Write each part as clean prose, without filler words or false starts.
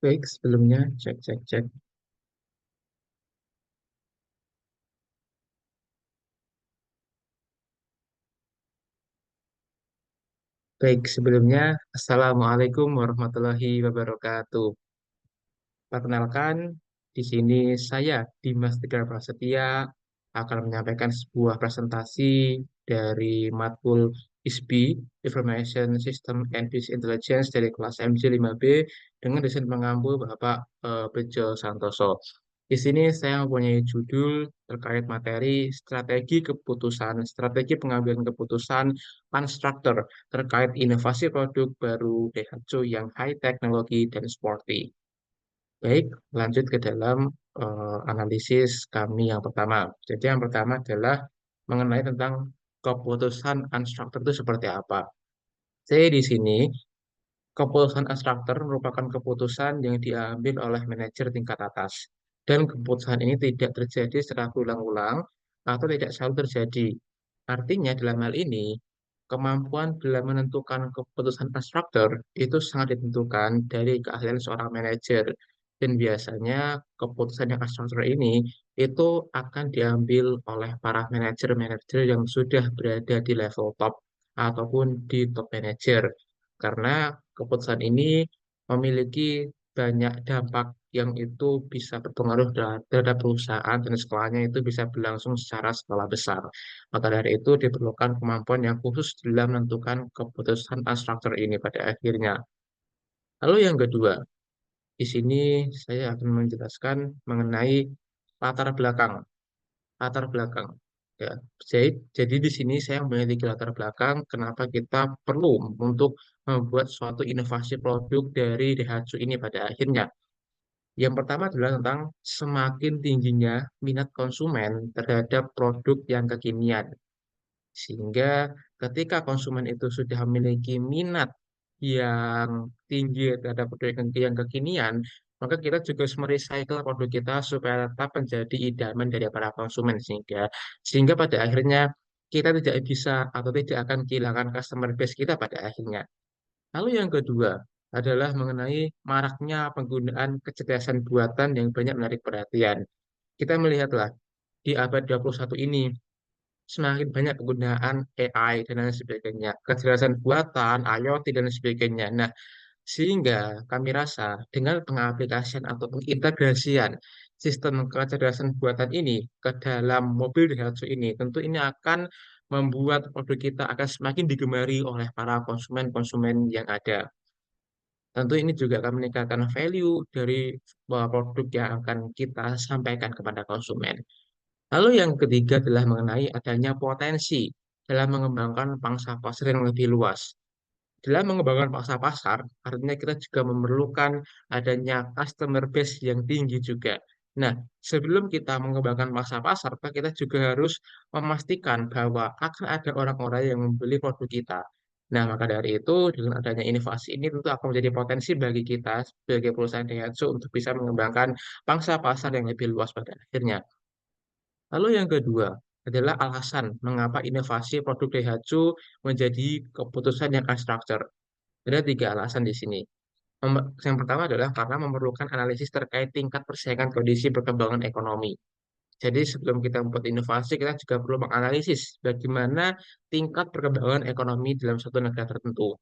Baik, sebelumnya cek cek cek. Baik, sebelumnya Assalamualaikum warahmatullahi wabarakatuh. Perkenalkan, di sini saya Dimas Tegar Prasetya akan menyampaikan sebuah presentasi dari matkul ISBI Information System and Business Intelligence dari kelas MJ 5B dengan dosen pengampu Bapak Bejo Santoso. Di sini saya mempunyai judul terkait materi strategi pengambilan keputusan Constructor terkait inovasi produk baru Daihatsu yang high teknologi dan sporty. Baik, lanjut ke dalam analisis kami yang pertama. Jadi yang pertama adalah mengenai tentang keputusan instruktur itu seperti apa. Jadi di sini keputusan instruktur merupakan keputusan yang diambil oleh manajer tingkat atas. Dan keputusan ini tidak terjadi secara berulang-ulang atau tidak selalu terjadi. Artinya dalam hal ini, kemampuan dalam menentukan keputusan instruktur itu sangat ditentukan dari keahlian seorang manajer. Dan biasanya keputusan yang instruktur ini itu akan diambil oleh para manajer-manajer yang sudah berada di level top ataupun di top manager. Karena keputusan ini memiliki banyak dampak yang itu bisa berpengaruh terhadap perusahaan dan skalanya itu bisa berlangsung secara skala besar. Maka dari itu diperlukan kemampuan yang khusus dalam menentukan keputusan instruktur ini pada akhirnya. Lalu yang kedua, di sini saya akan menjelaskan mengenai latar belakang. Latar belakang. Ya, jadi di sini saya memiliki latar belakang kenapa kita perlu untuk membuat suatu inovasi produk dari Daihatsu ini pada akhirnya. Yang pertama adalah tentang semakin tingginya minat konsumen terhadap produk yang kekinian. Sehingga ketika konsumen itu sudah memiliki minat yang tinggi terhadap produk yang kekinian, maka kita juga harus merecycle produk kita supaya tetap menjadi idaman dari para konsumen sehingga pada akhirnya kita tidak bisa atau tidak akan kehilangan customer base kita pada akhirnya. Lalu yang kedua adalah mengenai maraknya penggunaan kecerdasan buatan yang banyak menarik perhatian. Kita melihatlah di abad 21 ini semakin banyak penggunaan AI dan lain sebagainya, kecerdasan buatan, IoT dan sebagainya. Nah, sehingga kami rasa dengan pengaplikasian atau pengintegrasian sistem kecerdasan buatan ini ke dalam mobil Daihatsu ini, tentu ini akan membuat produk kita akan semakin digemari oleh para konsumen-konsumen yang ada. Tentu ini juga akan meningkatkan value dari produk yang akan kita sampaikan kepada konsumen. Lalu yang ketiga adalah mengenai adanya potensi dalam mengembangkan pangsa pasar yang lebih luas. Dalam mengembangkan pangsa pasar, artinya kita juga memerlukan adanya customer base yang tinggi juga. Nah, sebelum kita mengembangkan pangsa pasar, maka kita juga harus memastikan bahwa akan ada orang-orang yang membeli produk kita. Nah, maka dari itu, dengan adanya inovasi ini tentu akan menjadi potensi bagi kita sebagai perusahaan Daihatsu untuk bisa mengembangkan pangsa pasar yang lebih luas pada akhirnya. Lalu yang kedua adalah alasan mengapa inovasi produk Daihatsu menjadi keputusan yang unstructured. Ada tiga alasan di sini. Yang pertama adalah karena memerlukan analisis terkait tingkat persaingan kondisi perkembangan ekonomi. Jadi sebelum kita membuat inovasi, kita juga perlu menganalisis bagaimana tingkat perkembangan ekonomi dalam suatu negara tertentu.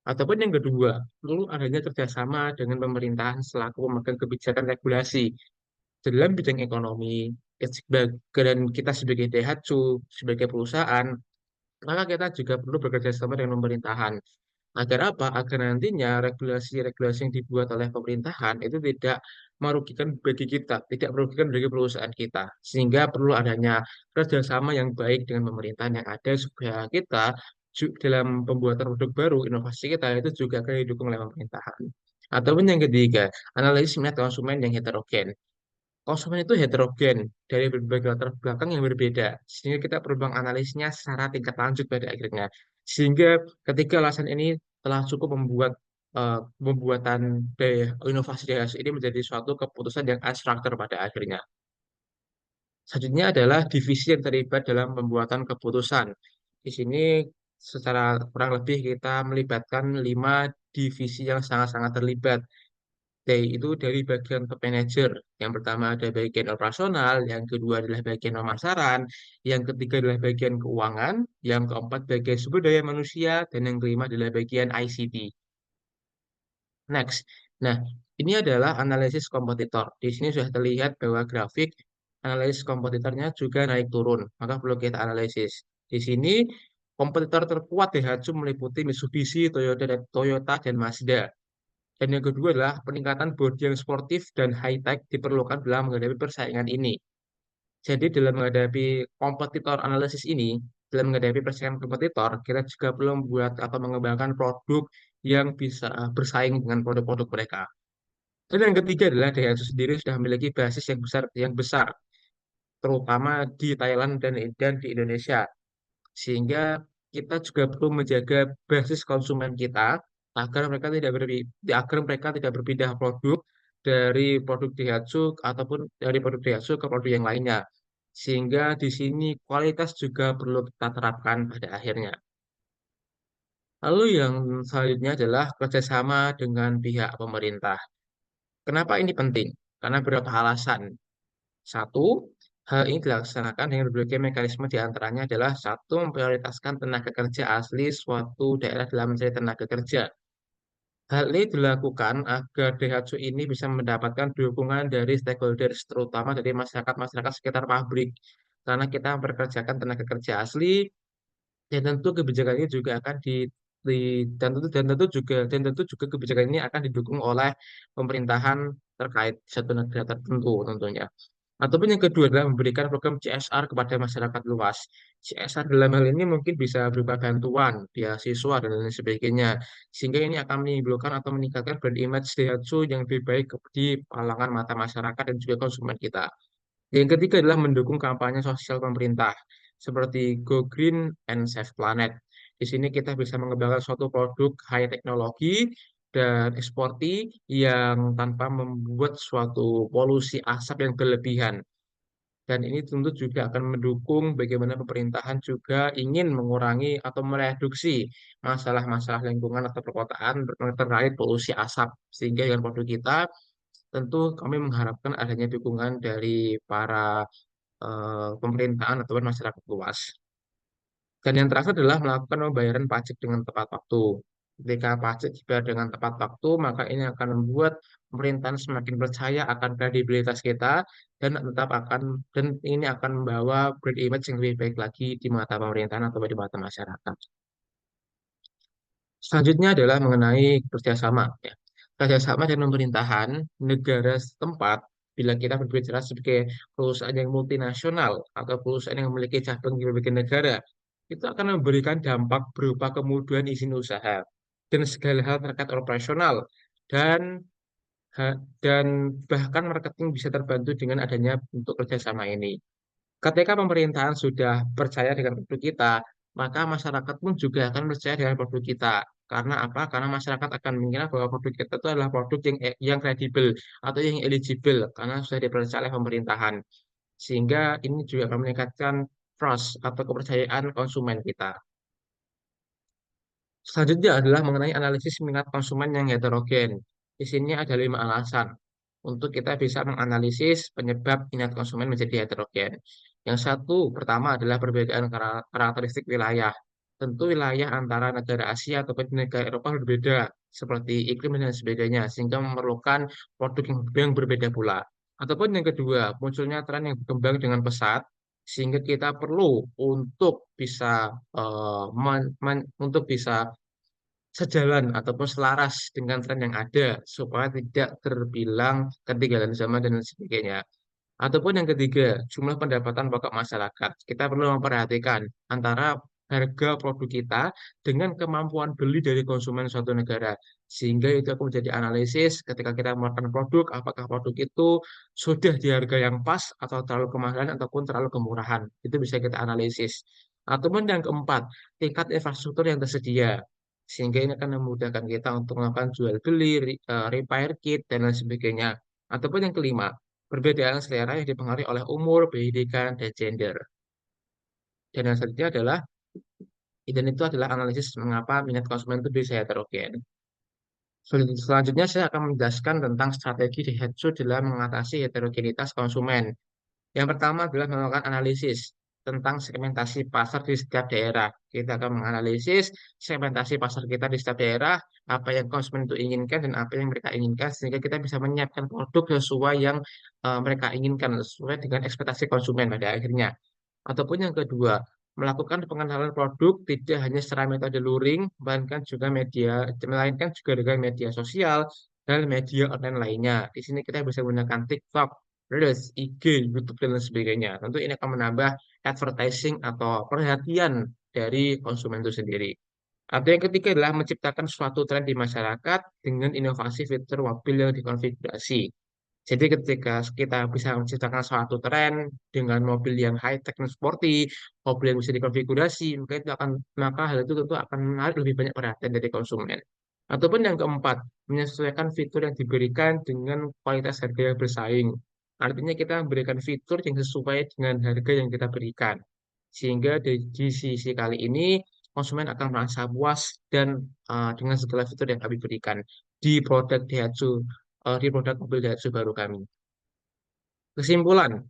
Ataupun yang kedua, perlu adanya kerjasama dengan pemerintahan selaku pemegang kebijakan regulasi dalam bidang ekonomi. Dan kita sebagai Daihatsu, sebagai perusahaan, maka kita juga perlu bekerja sama dengan pemerintahan. Agar apa? Agar nantinya regulasi-regulasi yang dibuat oleh pemerintahan itu tidak merugikan bagi kita, tidak merugikan bagi perusahaan kita. Sehingga perlu adanya kerjasama yang baik dengan pemerintahan yang ada supaya kita dalam pembuatan produk baru, inovasi kita itu juga akan didukung oleh pemerintahan. Ataupun yang ketiga, analisis minat konsumen yang heterogen. Konsumen itu heterogen dari berbagai latar belakang yang berbeda, sehingga kita perlu menganalisnya secara tingkat lanjut pada akhirnya. Sehingga ketika alasan ini telah cukup membuat pembuatan inovasi daya ini menjadi suatu keputusan yang abstrak pada akhirnya. Selanjutnya adalah divisi yang terlibat dalam pembuatan keputusan. Di sini secara kurang lebih kita melibatkan 5 divisi yang sangat-sangat terlibat. Itu dari bagian top manager. Yang pertama ada bagian operasional, yang kedua adalah bagian pemasaran, yang ketiga adalah bagian keuangan, yang keempat bagian sumber daya manusia, dan yang kelima adalah bagian ICT. Next. Nah, ini adalah analisis kompetitor. Di sini sudah terlihat bahwa grafik analisis kompetitornya juga naik turun, maka perlu kita analisis. Di sini kompetitor terkuat Daihatsu meliputi Mitsubishi, Toyota, dan Mazda. Dan yang kedua adalah peningkatan bodi yang sportif dan high-tech diperlukan dalam menghadapi persaingan ini. Jadi dalam menghadapi kompetitor analisis ini, dalam menghadapi persaingan kompetitor, kita juga perlu membuat atau mengembangkan produk yang bisa bersaing dengan produk-produk mereka. Dan yang ketiga adalah Daihatsu sendiri sudah memiliki basis yang besar, terutama di Thailand dan di Indonesia. Sehingga kita juga perlu menjaga basis konsumen kita agar mereka tidak berpindah produk dari produk Daihatsu ataupun dari produk Daihatsu ke produk yang lainnya. Sehingga di sini kualitas juga perlu kita terapkan pada akhirnya. Lalu yang selanjutnya adalah kerjasama dengan pihak pemerintah. Kenapa ini penting? Karena beberapa alasan. Satu, hal ini dilaksanakan dengan berbagai mekanisme di antaranya adalah satu, memprioritaskan tenaga kerja asli suatu daerah dalam mencari tenaga kerja. Hal ini dilakukan agar Daihatsu ini bisa mendapatkan dukungan dari stakeholders, terutama dari masyarakat-masyarakat sekitar pabrik. Karena kita memperkerjakan tenaga kerja asli, dan tentu kebijakan ini juga akan dan tentu juga kebijakan ini akan didukung oleh pemerintahan terkait satu negara tertentu tentunya. Ataupun yang kedua adalah memberikan program CSR kepada masyarakat luas. CSR dalam hal ini mungkin bisa berupa bantuan, beasiswa, dan lain sebagainya. Sehingga ini akan menimbulkan atau meningkatkan brand image Daihatsu yang lebih baik di kalangan mata masyarakat dan juga konsumen kita. Yang ketiga adalah mendukung kampanye sosial pemerintah seperti Go Green and Save Planet. Di sini kita bisa mengembangkan suatu produk high teknologi dan eksporti yang tanpa membuat suatu polusi asap yang berlebihan. Dan ini tentu juga akan mendukung bagaimana pemerintahan juga ingin mengurangi atau mereduksi masalah-masalah lingkungan atau perkotaan terkait polusi asap. Sehingga dengan produk kita tentu kami mengharapkan adanya dukungan dari para pemerintahan ataupun masyarakat luas. Dan yang terakhir adalah melakukan pembayaran pajak dengan tepat waktu. Ketika pajak dibayar dengan tepat waktu, maka ini akan membuat pemerintahan semakin percaya akan kredibilitas kita dan ini akan membawa brand image yang lebih baik lagi di mata pemerintahan atau di mata masyarakat. Selanjutnya adalah mengenai kerjasama. Ya. Kerjasama dengan pemerintahan negara setempat, bila kita berbicara sebagai perusahaan yang multinasional atau perusahaan yang memiliki cabang di berbagai negara, itu akan memberikan dampak berupa kemudahan izin usaha dan segala hal terkait operasional dan dan bahkan marketing bisa terbantu dengan adanya bentuk kerjasama ini. Ketika pemerintahan sudah percaya dengan produk kita, maka masyarakat pun juga akan percaya dengan produk kita. Karena apa? Karena masyarakat akan mengira bahwa produk kita itu adalah produk yang kredibel atau yang eligible karena sudah dipercaya oleh pemerintahan. Sehingga ini juga akan meningkatkan trust atau kepercayaan konsumen kita. Selanjutnya adalah mengenai analisis minat konsumen yang heterogen. Di sini ada 5 alasan untuk kita bisa menganalisis penyebab minat konsumen menjadi heterogen. Yang satu, pertama adalah perbedaan karakteristik wilayah. Tentu wilayah antara negara Asia ataupun negara Eropa berbeda, seperti iklim dan sebagainya, sehingga memerlukan produk yang berbeda pula. Ataupun yang kedua, munculnya tren yang berkembang dengan pesat, sehingga kita perlu untuk bisa sejalan ataupun selaras dengan tren yang ada supaya tidak terbilang ketinggalan zaman dan lain sebagainya. Ataupun yang ketiga, jumlah pendapatan pokok masyarakat. Kita perlu memperhatikan antara harga produk kita dengan kemampuan beli dari konsumen suatu negara. Sehingga itu akan menjadi analisis ketika kita mengeluarkan produk, apakah produk itu sudah di harga yang pas atau terlalu kemahalan ataupun terlalu kemurahan. Itu bisa kita analisis. Ataupun yang keempat, tingkat infrastruktur yang tersedia. Sehingga ini akan memudahkan kita untuk melakukan jual beli, repair kit, dan lain sebagainya. Ataupun yang kelima, perbedaan selera yang dipengaruhi oleh umur, pendidikan, dan gender. Dan yang selanjutnya adalah, dan itu adalah analisis mengapa minat konsumen itu bisa heterogen. Selanjutnya saya akan menjelaskan tentang strategi Daihatsu dalam mengatasi heterogenitas konsumen. Yang pertama adalah melakukan analisis tentang segmentasi pasar di setiap daerah. Kita akan menganalisis segmentasi pasar kita di setiap daerah, apa yang konsumen itu inginkan dan apa yang mereka inginkan, sehingga kita bisa menyiapkan produk sesuai yang mereka inginkan, sesuai dengan ekspektasi konsumen pada akhirnya. Ataupun yang kedua, melakukan pengenalan produk tidak hanya secara metode luring, melainkan juga dengan media sosial dan media online lainnya. Di sini kita bisa menggunakan TikTok, Reels, IG, YouTube, dan lain sebagainya. Tentu ini akan menambah advertising atau perhatian dari konsumen itu sendiri. Atau yang ketiga adalah menciptakan suatu tren di masyarakat dengan inovasi fitur mobil yang dikonfigurasi. Jadi ketika kita bisa menciptakan suatu tren dengan mobil yang high tech dan sporty, mobil yang bisa dikonfigurasi, maka hal itu tentu akan menarik lebih banyak perhatian dari konsumen. Ataupun yang keempat, menyesuaikan fitur yang diberikan dengan kualitas harga yang bersaing. Artinya kita memberikan fitur yang sesuai dengan harga yang kita berikan. Sehingga di sisi kali ini konsumen akan merasa puas dan dengan segala fitur yang kami berikan di produk mobil Daihatsu baru kami. Kesimpulan,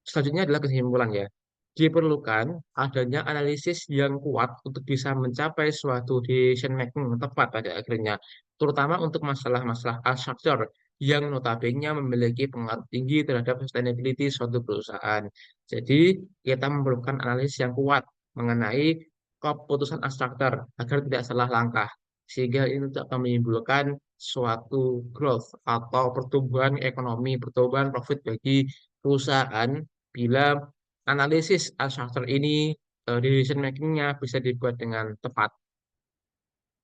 selanjutnya adalah kesimpulan ya. Diperlukan adanya analisis yang kuat untuk bisa mencapai suatu decision making yang tepat pada akhirnya, terutama untuk masalah-masalah infrastruktur yang notabene memiliki pengaruh tinggi terhadap sustainability suatu perusahaan. Jadi, kita memerlukan analisis yang kuat mengenai keputusan instruktur agar tidak salah langkah, sehingga ini akan menimbulkan suatu growth atau pertumbuhan ekonomi, pertumbuhan profit bagi perusahaan bila analisis instruktur ini decision making-nya bisa dibuat dengan tepat.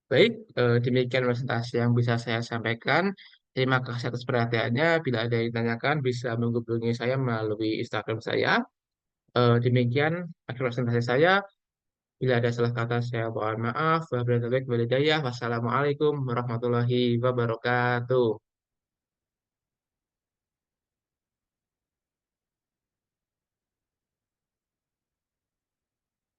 Baik, demikian presentasi yang bisa saya sampaikan. Terima kasih atas perhatiannya. Bila ada yang ditanyakan, bisa menghubungi saya melalui Instagram saya. Demikian akhir presentasi saya. Bila ada salah kata, saya mohon maaf. Wabillahi taufiq wal hidayah. Wassalamualaikum warahmatullahi wabarakatuh.